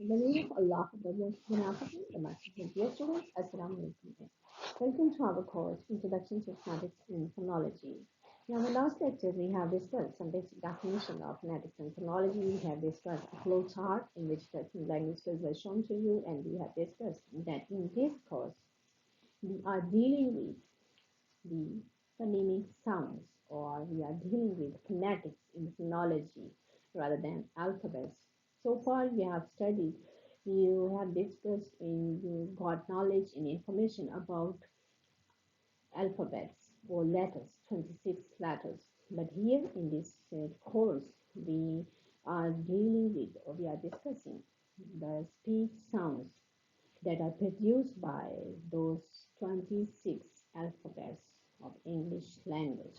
In the name of Allah, the most beneficent, the master of dear students, Assalamu alaikum. Welcome to our course, Introduction to Phonetics and Phonology. Now, in the last lecture, we have discussed some basic definition of phonetics and phonology. We have discussed a flow chart in which different languages were shown to you, and we have discussed that in this course, we are dealing with the phonemic sounds, or we are dealing with phonetics in phonology rather than alphabets. So far, we have studied, you have discussed, and you got knowledge and information about alphabets or letters, 26 letters. But here in this course, we are dealing with, or we are discussing the speech sounds that are produced by those 26 alphabets of English language.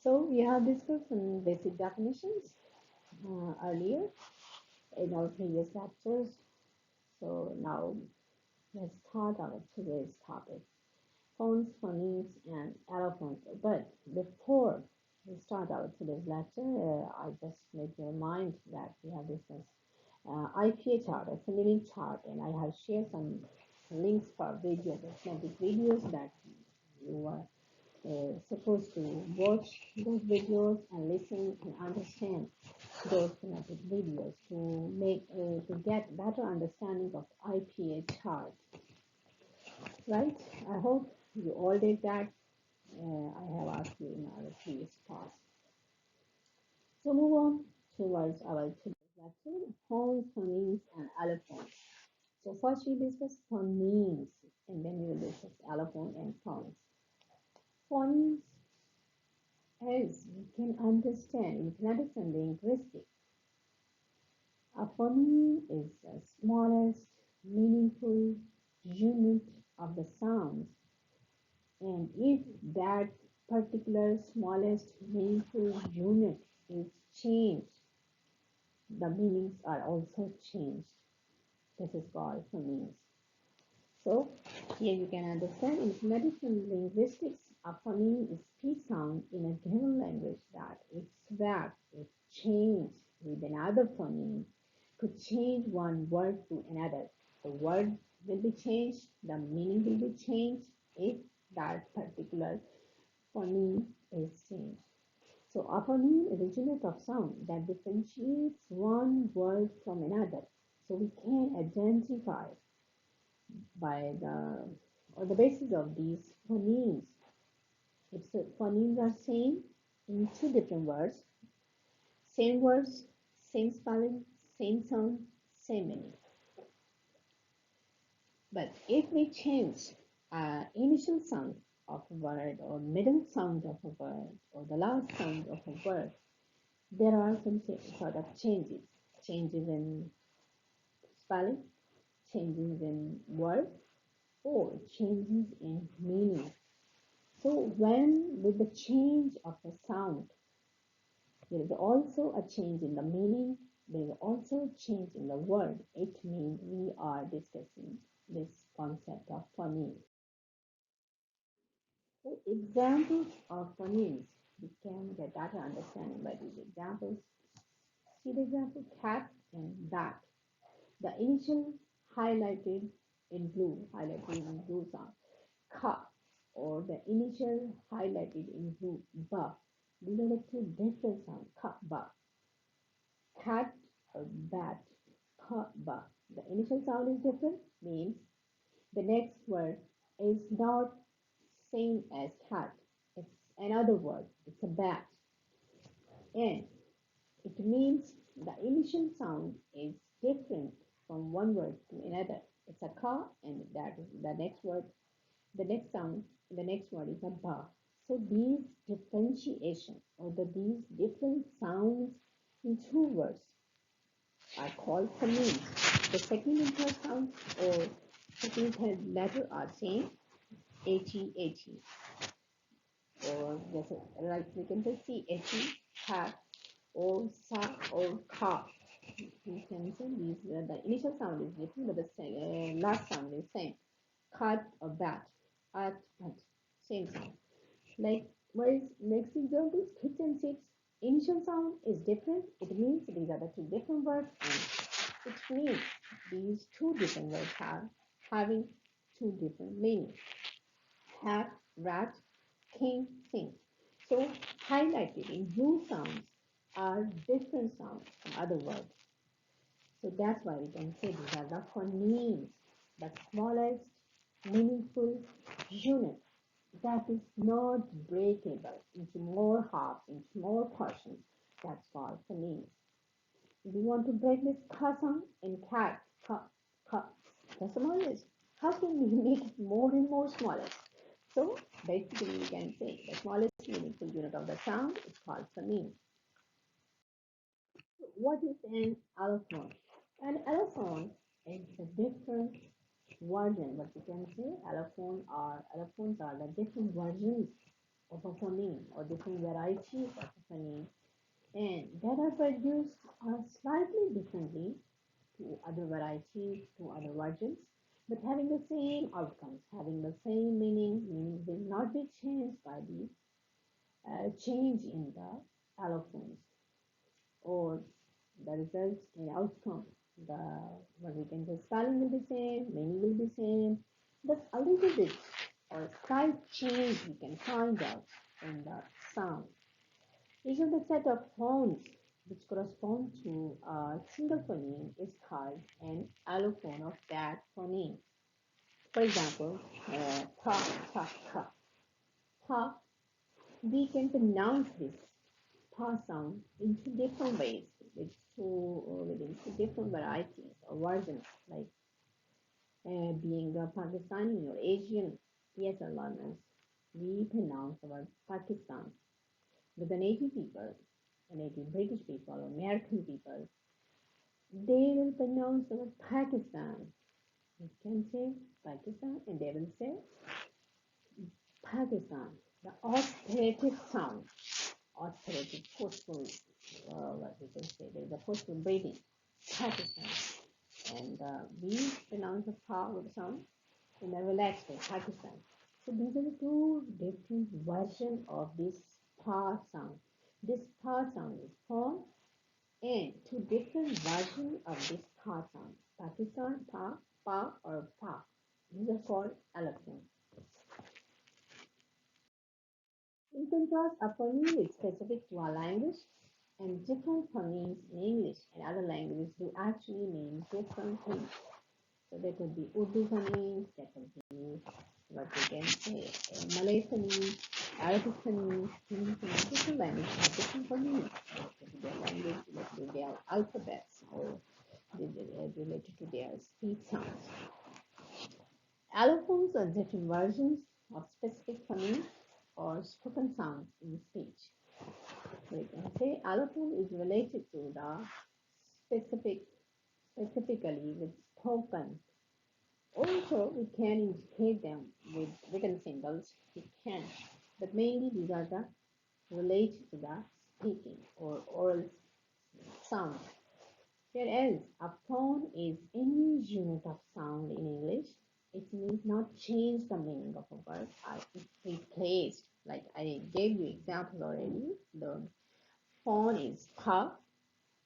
So we have discussed some basic definitions earlier in our previous lectures. So now let's start our today's topic, phones, phonemes, and allophones. But before we start our today's lecture, I just make your mind that we have discussed IPA chart, a phonemic chart, and I have shared some links for videos, authentic videos that you are supposed to watch those videos and listen and understand those phonetic videos to make to get better understanding of IPA chart. Right? I hope you all did that. I have asked you in our previous class. So move on towards our today's lecture, phones, phonemes, and allophones. So first we discuss phonemes, and then we will discuss allophone and phones. Phonemes, as we can understand in phonetics and linguistics, a phoneme is the smallest meaningful unit of the sounds, and if that particular smallest meaningful unit is changed, the meanings are also changed. This is called phonemes. So here you can understand in phonetics and linguistics, a phoneme is speech sound in a given language that if swapped, if changed with another phoneme, could change one word to another. The word will be changed, the meaning will be changed if that particular phoneme is changed. So a phoneme is a unit of sound that differentiates one word from another. So we can identify by the on the basis of these phonemes. If the phonemes are same in two different words, same spelling, same sound, same meaning. But if we change initial sound of a word or middle sound of a word or the last sound of a word, there are some sort of changes in spelling, changes in word, or changes in meaning. So when with the change of the sound, there is also a change in the meaning, there is also a change in the word. It means we are discussing this concept of phoneme. So examples of phonemes, we can get better understanding by these examples. See the example, cat and bat. The initial highlighted in blue sound, ka, or the initial highlighted in blue, ba. These are the two different sounds, ka, ba. Cat or bat, ka, ba. The initial sound is different, means the next word is not same as cat. It's another word. It's a bat. And it means the initial sound is different from one word to another. It's a ka, and that is the next word. The next sound, the next word is a ba. So these differentiation or these different sounds in two words are called phonemes. The second and third sound or second and third letter are same, he, or just like we can say c, ha, or sa, or ka. You can say these. The initial sound is different, but the last sound is same. Cut or bat, at, same sound. Like what is next example? Kids and six. Initial sound is different. It means these are the two different words. And Which means these two different words have having two different meanings. Hat, rat, king, sing. So highlighted in blue sounds are different sounds from other words. So that's why we can say these are the phonemes, the smallest meaningful unit that is not breakable into more halves, into more portions. That's called phonemes. If you want to break this ka sound in cat, ka, ka, the smallest, how can we make it more and more smallest? So basically, we can say the smallest meaningful unit of the sound is called phoneme. What is an allophone? An allophone is a different version, but you can say allophones are the different versions of a phoneme or different varieties of a phoneme, and that are produced slightly differently to other varieties, to other versions, but having the same outcomes, having the same meaning. Meaning will not be changed by the change in the allophones or the results and outcome. The what we can say spelling will be same, meaning will be same, but a little bit or slight change we can find out in the sound. Each of the set of phones which correspond to a single phoneme is called an allophone of that phoneme. For example, pa, ta, ka. Pa, we can pronounce this pa sound into different ways with different varieties or versions, like being a Pakistani or Asian PSL learners, we pronounce the word Pakistan. With the native people, the native British people or American people, they will pronounce the word Pakistan. You can say Pakistan and they will say Pakistan. The aspirated sound, aspirated forceful, what we can say, there is a forceful breathing, Pakistan. And we pronounce the pa with sound in a relaxed way, Pakistan. So these are the two different versions of this pa sound. This pa sound is formed and two different versions of this pa sound. Pakistan, pa, pa, or pa. These are called allophones. In contrast, a phoneme is specific to a language, and different phonemes in English and other languages do actually mean different things. So there could be Urdu phoneme, there could be what we can say Malay phoneme, Arabic phoneme, Hindi phoneme. Different languages have different phonemes related to their language, related to their alphabets, or related to their speech sounds. Allophones are different versions of specific phonemes or spoken sounds in speech. So you can say allophone is related to the specific, specifically with spoken. Also, we can indicate them with written symbols. We can, but mainly these are the related to the speaking or oral sound. Whereas a phone is any unit of sound in English, it need not change the meaning of a word. It replaced, like I gave you example already. The phone is pa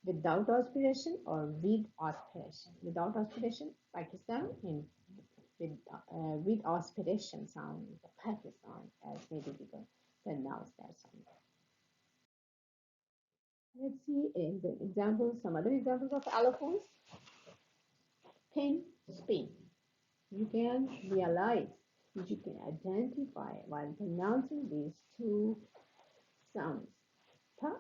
without aspiration or with aspiration. Without aspiration, Pakistan, and with aspiration sound, Pakistan, as native people pronounce that sound. Let's see in the examples, some other examples of allophones. Pin, spin. You can realize, you can identify while pronouncing these two sounds. Pa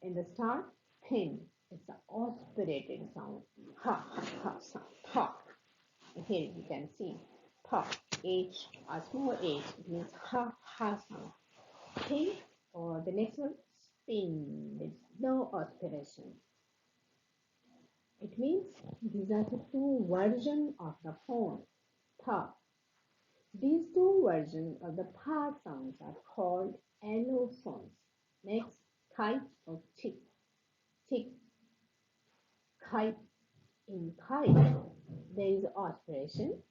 in the start, pin. It's an aspirated sound. Ha, ha, ha sound. Pa. Here you can see pa, H, a small H, it means ha, ha sound. Pin, or the next one, spin, with no aspiration. It means these are the two versions of the phone, pa. These two versions of the pa sounds are called allophones. Next, kite or tick. Tick, kite. In kite, there is aspiration.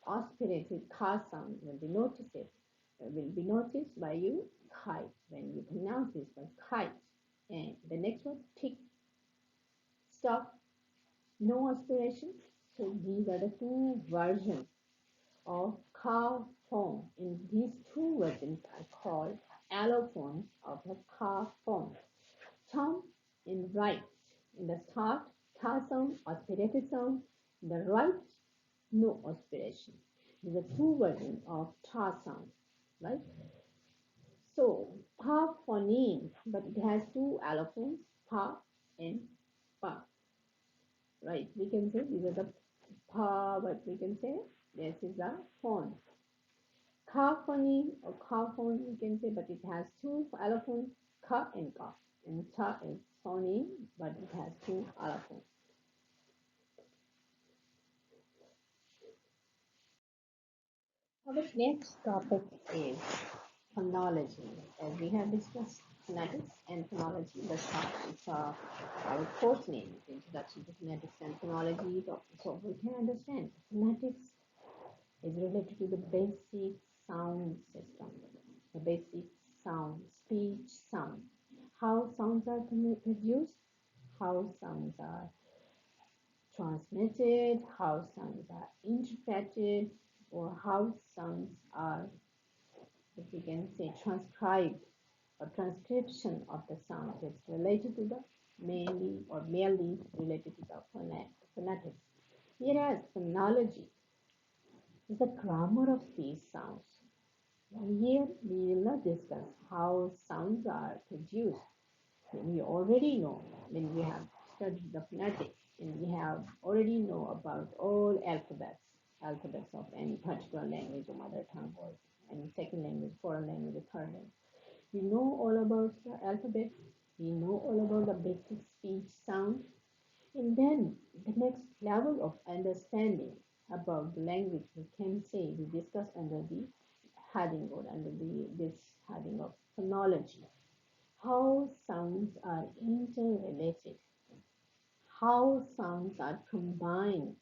Aspirated ka sound will be noticed by you, kite, when you pronounce this word kite. And the next one, tick, stop, no aspiration. So these are the two versions of ka form. And these two versions are called allophones of the ka form. Thumb in right, in the start, tha sound, aspirated sound. In the right, no aspiration. These are two versions of tha sound, right? So, pa phoneme, but it has two allophones, pa and pa, right? We can say these are the pa, but we can say this is a phone. Ka phoneme or ka phone, we can say, but it has two allophones, ka and ka. And cha is phoneme, but it has two allophones. Our next topic is phonology. As we have discussed phonetics and phonology, let's start with our course name, Introduction to Phonetics and Phonology. So we can understand phonetics is related to the basic sound system, the basic sound, speech sound, how sounds are produced, how sounds are transmitted, how sounds are interpreted, or how sounds are, if we can say, transcribed or transcription of the sound. It's related to the mainly or merely related to the phonetics. Whereas phonology is the grammar of these sounds. Here we will not discuss how sounds are produced. We already know when we have studied the phonetics and we have already know about all alphabets of any particular language or mother tongue or any second language, foreign language, or third language. We know all about the alphabet. We know all about the basic speech sound. And then the next level of understanding about the language we can say we discuss under the heading or under this heading of phonology. How sounds are interrelated, how sounds are combined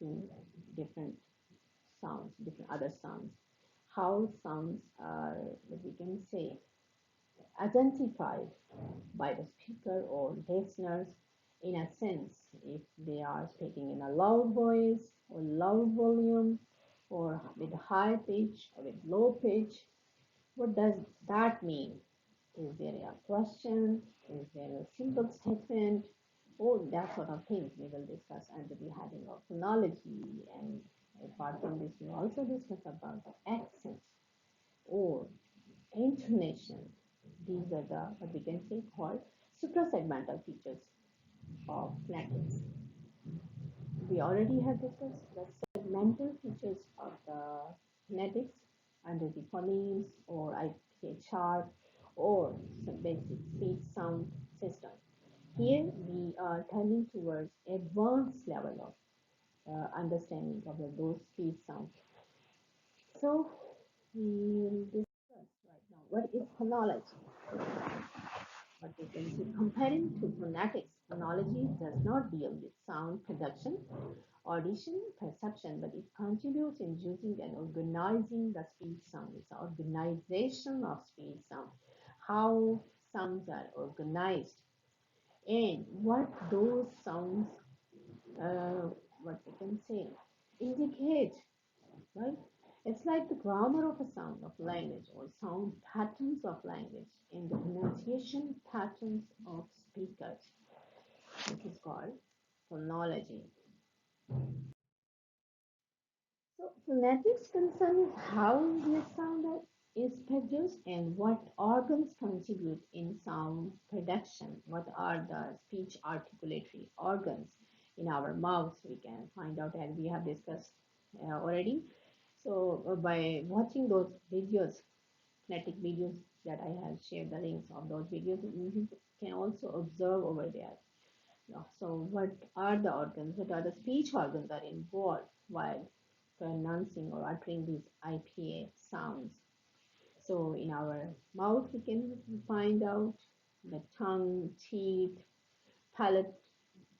in different sounds, different other sounds, how sounds are, we can say, identified by the speaker or listeners in a sense if they are speaking in a loud voice or loud volume or with high pitch or with low pitch. What does that mean? Is there a question? Is there a simple statement? All that sort of things we will discuss under the heading of phonology. And apart from this, we also discuss about the accent or intonation. These are the, what we can say, called suprasegmental features of phonetics. We already have discussed the segmental features of the phonetics under the phonemes or IPA chart or some basic speech sound system. Here we are turning towards advanced level of understanding of those speech sounds. So we will discuss right now what is phonology. But we can see comparing to phonetics, phonology does not deal with sound production, audition, perception, but it contributes in using and organizing the speech sound. It's organization of speech sound, how sounds are organized, and what those sounds, what we can say, indicate, right? It's like the grammar of a sound of language or sound patterns of language and the pronunciation patterns of speakers. This is called phonology. So phonetics concerns how the sound is produced and what organs contribute in sound production. What are the speech articulatory organs in our mouths? We can find out as we have discussed already. So by watching those videos, phonetic videos that I have shared the links of those videos, you can also observe over there. So what are the organs? What are the speech organs that are involved while pronouncing or uttering these IPA sounds? So in our mouth, we can find out the tongue, teeth, palate,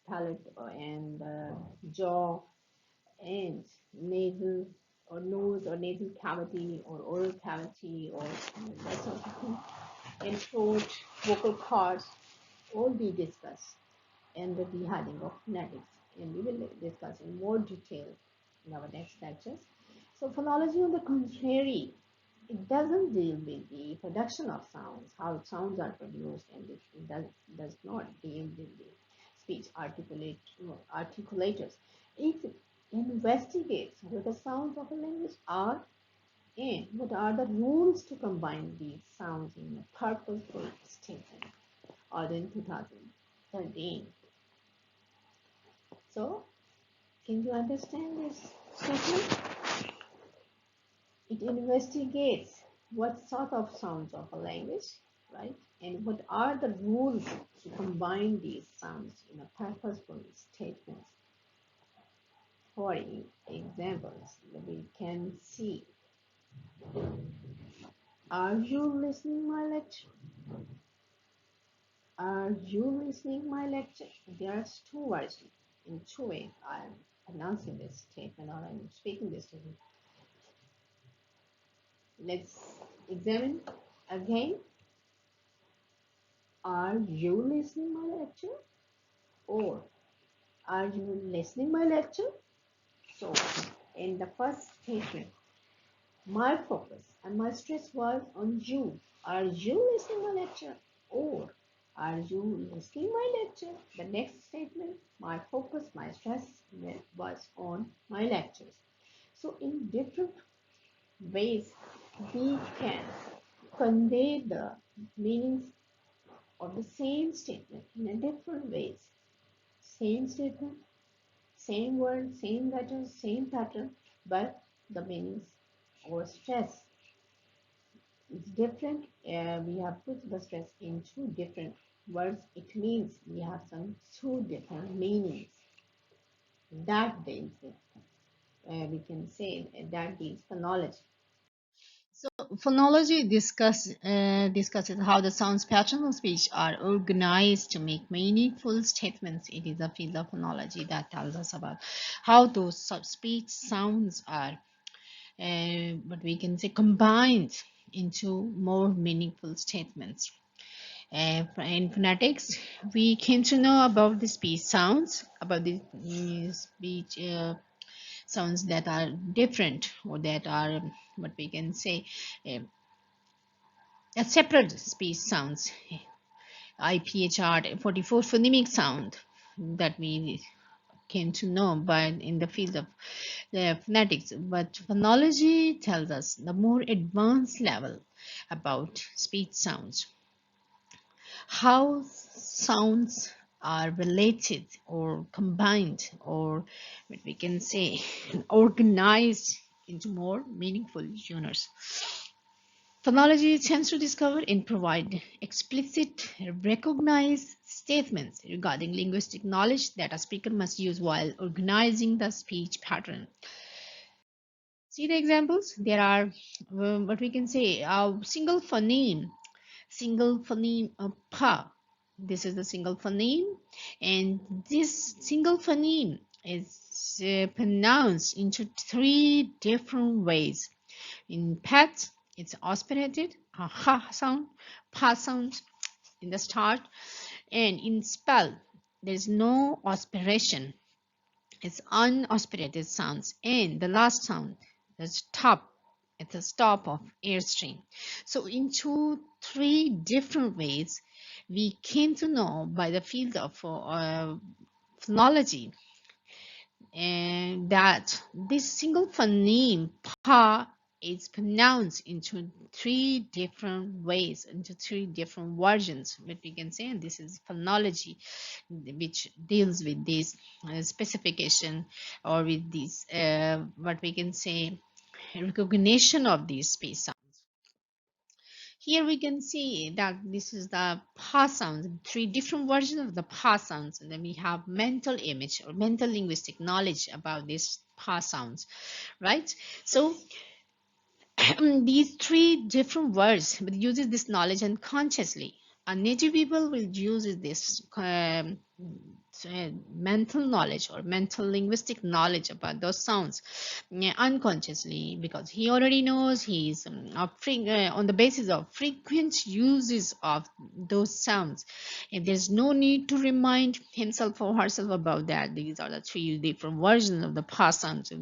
and jaw, and nasal or nose or nasal cavity or oral cavity or that sort of thing, and throat, vocal cords, all we discuss. and the heading of phonetics, and we will discuss in more detail in our next lectures. So phonology, on the contrary, it doesn't deal with the production of sounds, how sounds are produced, and it does not deal with the speech articulators. It investigates what the sounds of a language are and what are the rules to combine these sounds in a purposeful statement, or in 2013. So, can you understand this statement? It investigates what sort of sounds of a language, right? And what are the rules to combine these sounds in a purposeful statement. For examples, we can see, are you listening my lecture? Are you listening my lecture? There's two words in two ways I'm pronouncing this statement, or I'm speaking this statement. Let's examine again. Are you listening my lecture? Or are you listening my lecture? So in the first statement, my focus and my stress was on you. Are you listening my lecture? Or are you listening my lecture? The next statement, my focus, my stress was on my lectures. So in different ways, we can convey the meanings of the same statement in a different ways. Same statement, same word, same letter, same pattern, but the meanings or stress is different. We have put the stress in two different words. It means we have some two different meanings. That deals with, we can say that deals phonology. So phonology discusses how the sounds pattern of speech are organized to make meaningful statements. It is a field of phonology that tells us about how those speech sounds are, what we can say, combined into more meaningful statements. In phonetics, we came to know about the speech sounds, about the speech sounds that are different, or that are, what we can say, uh, a separate speech sounds, IPHR 44 phonemic sound that we came to know by in the field of phonetics. But phonology tells us the more advanced level about speech sounds, how sounds are related or combined, or what we can say, organized into more meaningful units. Phonology tends to discover and provide explicit, recognized statements regarding linguistic knowledge that a speaker must use while organizing the speech pattern. See the examples? There are, what we can say, a single phoneme pa. This is the single phoneme, and this single phoneme is pronounced into three different ways. In pet, it's aspirated, a ha sound, pa sound in the start, and in spell, there's no aspiration. It's unaspirated sounds, and the last sound, the stop, it's a stop of airstream. So in three different ways, we came to know by the field of phonology, and that this single phoneme pa is pronounced into three different ways, into three different versions, but we can say, and this is phonology, which deals with this specification, or with this, what we can say, recognition of these space sounds. Here we can see that this is the pa sounds, three different versions of the pa sounds, and then we have mental image or mental linguistic knowledge about these pa sounds, right? So these three different words but uses this knowledge unconsciously. A native people will use this mental knowledge or mental linguistic knowledge about those sounds, unconsciously, because he already knows he's on the basis of frequent uses of those sounds, and there's no need to remind himself or herself about that these are the three different versions of the past sounds.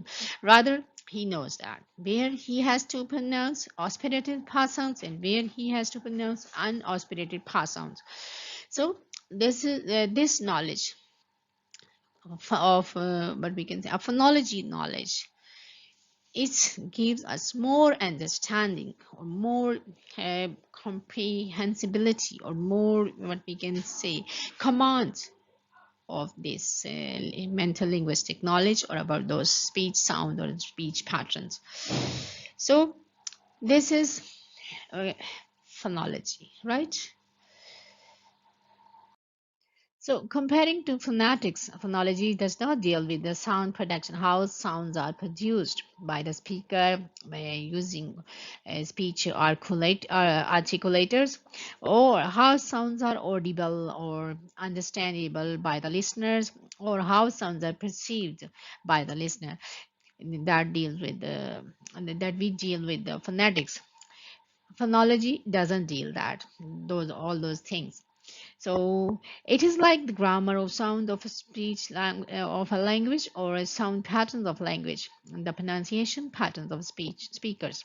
Rather, he knows that where he has to pronounce aspirated past sounds and where he has to pronounce unaspirated past sounds. So this knowledge of what we can say, a phonology knowledge, it gives us more understanding or more comprehensibility or more what we can say command of this mental linguistic knowledge or about those speech sound or speech patterns. So this is uh, phonology, right? So, comparing to phonetics, phonology does not deal with the sound production, how sounds are produced by the speaker by using speech articulators, or how sounds are audible or understandable by the listeners, or how sounds are perceived by the listener. That deals with the that we deal with the phonetics. Phonology doesn't deal that those all those things. So it is like the grammar of sound of a of a language or a sound patterns of language and the pronunciation patterns of speakers.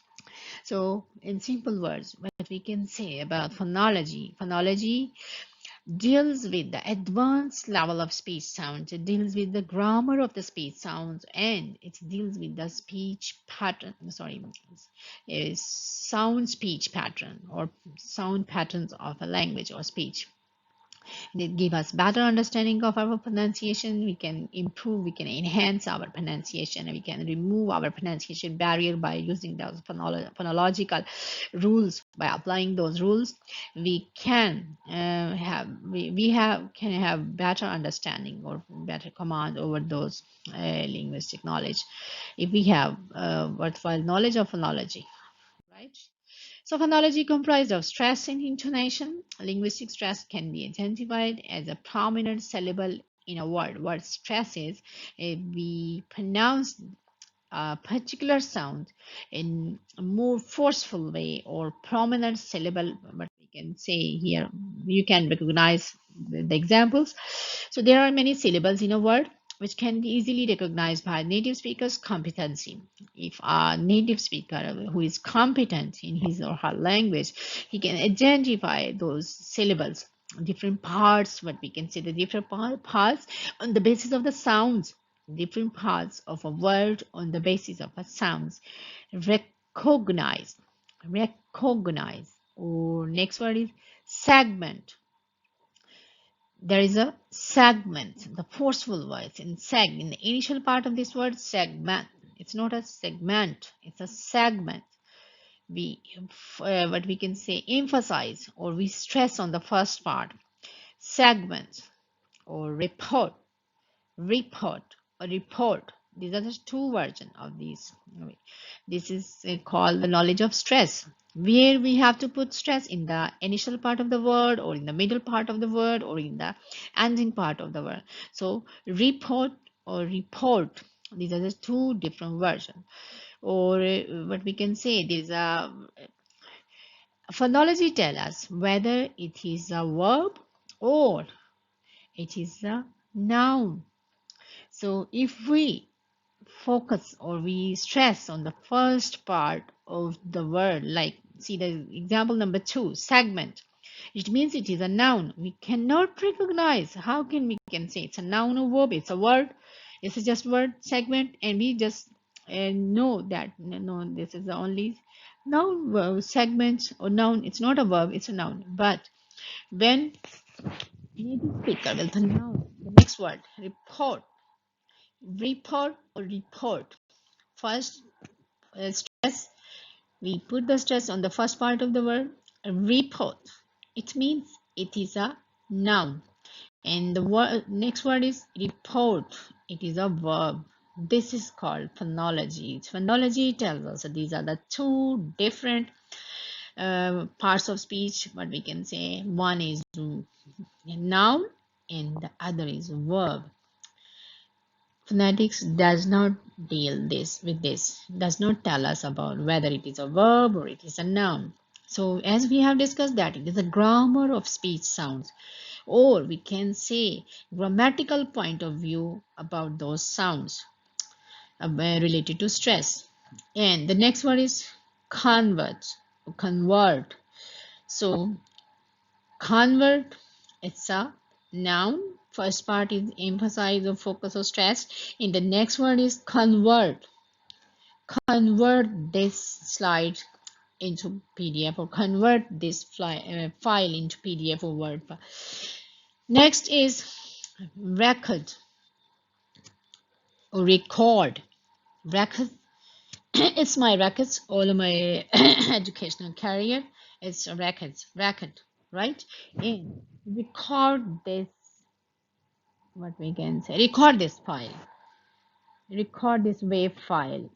So in simple words, what we can say about phonology deals with the advanced level of speech sounds. It deals with the grammar of the speech sounds, and it deals with the speech pattern. Sorry, is sound speech pattern or sound patterns of a language or speech. They give us better understanding of our pronunciation. We can improve, we can enhance our pronunciation, and we can remove our pronunciation barrier by using those phonological rules. By applying those rules, we can we have can have better understanding or better command over those linguistic knowledge if we have worthwhile knowledge of phonology, right? So phonology comprised of stress and intonation. Linguistic stress can be identified as a prominent syllable in a word. What stress is, if we pronounce a particular sound in a more forceful way or prominent syllable, but we can say here, you can recognize the examples. So there are many syllables in a word which can be easily recognized by native speakers' competency. If a native speaker who is competent in his or her language, he can identify those syllables, different parts, what we can say the different parts on the basis of the sounds, different parts of a word on the basis of a sounds. Recognize, recognize. Or next word is segment. There is a segment, the forceful voice in in the initial part of this word, segment. It's not a segment, it's a segment. We, what we can say, emphasize or we stress on the first part, segment or report, report or report. These are the two versions of these. This is called the knowledge of stress, where we have to put stress in the initial part of the word or in the middle part of the word or in the ending part of the word. So report or report, these are the two different versions. Or what we can say, there is a phonology tell us whether it is a verb or it is a noun. So if we focus or we stress on the first part of the word, like see the example number 2, segment, it means it is a noun. We cannot recognize. How can we can say it's a noun or verb? It's a word. It's just word segment, and we just know that no, this is the only noun verb segment or noun. It's not a verb. It's a noun. But when native speaker will pronounce the next word, report, report or report. First, stress. We put the stress on the first part of the word, report. It means it is a noun. And the next word is report. It is a verb. This is called phonology. Phonology tells us that these are the two different parts of speech. What we can say, one is noun and the other is verb. Phonetics does not deal this with this, does not tell us about whether it is a verb or it is a noun. So as we have discussed that it is a grammar of speech sounds, or we can say grammatical point of view about those sounds related to stress. And the next one is convert, convert. So convert, it's a noun. First part is emphasize or focus or stress. And the next word is convert. Convert this slide into PDF or convert this file into PDF or Word file. Next is record or record. Record. It's my records, all of my educational career. It's record, right? And record this, what we can say, record this file, record this wave file,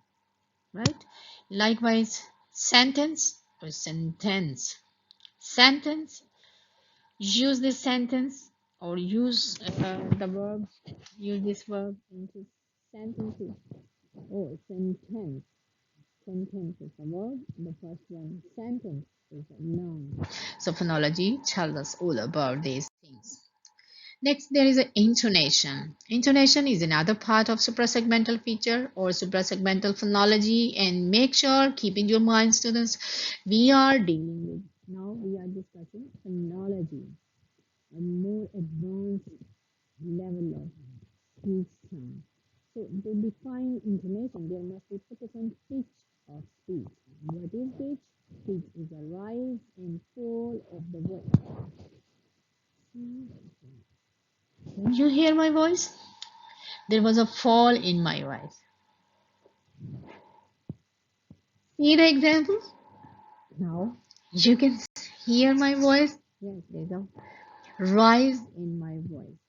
right? Likewise, sentence or sentence. Sentence, use this sentence or use the verb, use this verb into sentences or sentence. Sentence is a verb, the first one, sentence is a noun. So phonology tells us all about these things. Next, there is an intonation. Intonation is another part of suprasegmental feature or suprasegmental phonology. And make sure, keep in your mind, students, we are dealing with, now we are discussing phonology, a more advanced level of speech sound. So to define intonation, there must be focus on pitch of speech. What is pitch? Pitch is a rise and fall of the voice. Can you hear my voice? There was a fall in my voice. See the examples? Now you can hear my voice. Yes, there's a rise in my voice.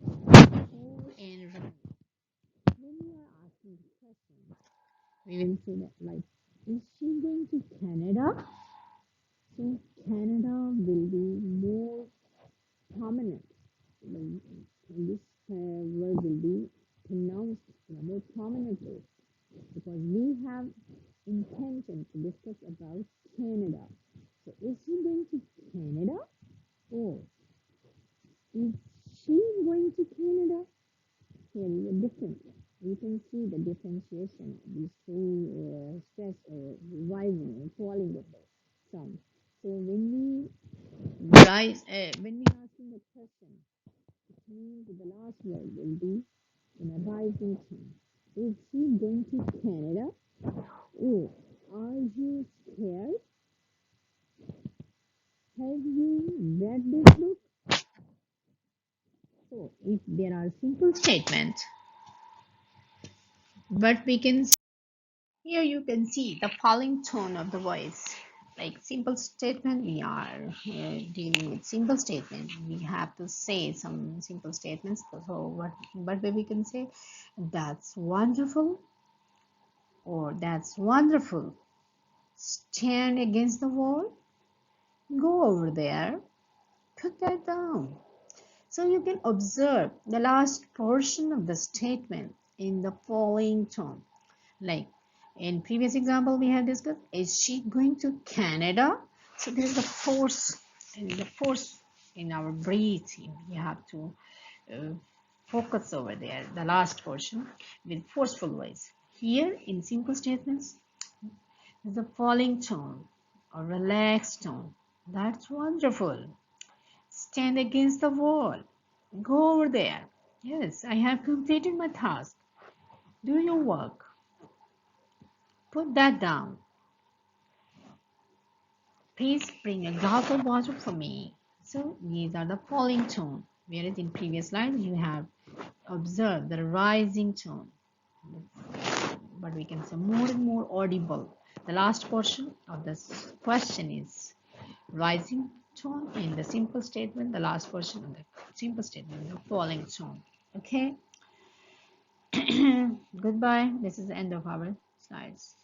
Fall and rise. When you are asking the question, we will say that like, is she going to Canada? So Canada will be more prominent. This word will be pronounced in a more prominent way because we have intention to discuss about Canada. So is she going to Canada or is she going to Canada? Here is a difference. You can see the differentiation of these two stress or rising and falling of the sound. So when we asking the question, it means the last word will be in a rising tone. Is she going to Canada? Oh, are you scared? Have you read this book? So, if there are simple statements, but we can here you can see the falling tone of the voice. Like simple statement, we are dealing with simple statement. We have to say some simple statements. So what we can say, that's wonderful, or that's wonderful. Stand against the wall. Go over there. Put that down. So you can observe the last portion of the statement in the falling tone. Like in previous example we have discussed, is she going to Canada? So there is a force in our breathing. You have to uh, focus over there, the last portion with forceful voice. Here in simple statements, there's a falling tone or relaxed tone. That's wonderful. Stand against the wall. Go over there. Yes, I have completed my task. Do your work. Put that down. Please bring a glass of water for me. So these are the falling tone. Whereas in previous slide you have observed the rising tone. But we can say more and more audible. The last portion of this question is rising tone in the simple statement. The last portion of the simple statement, the falling tone. Okay. Goodbye. This is the end of our slides.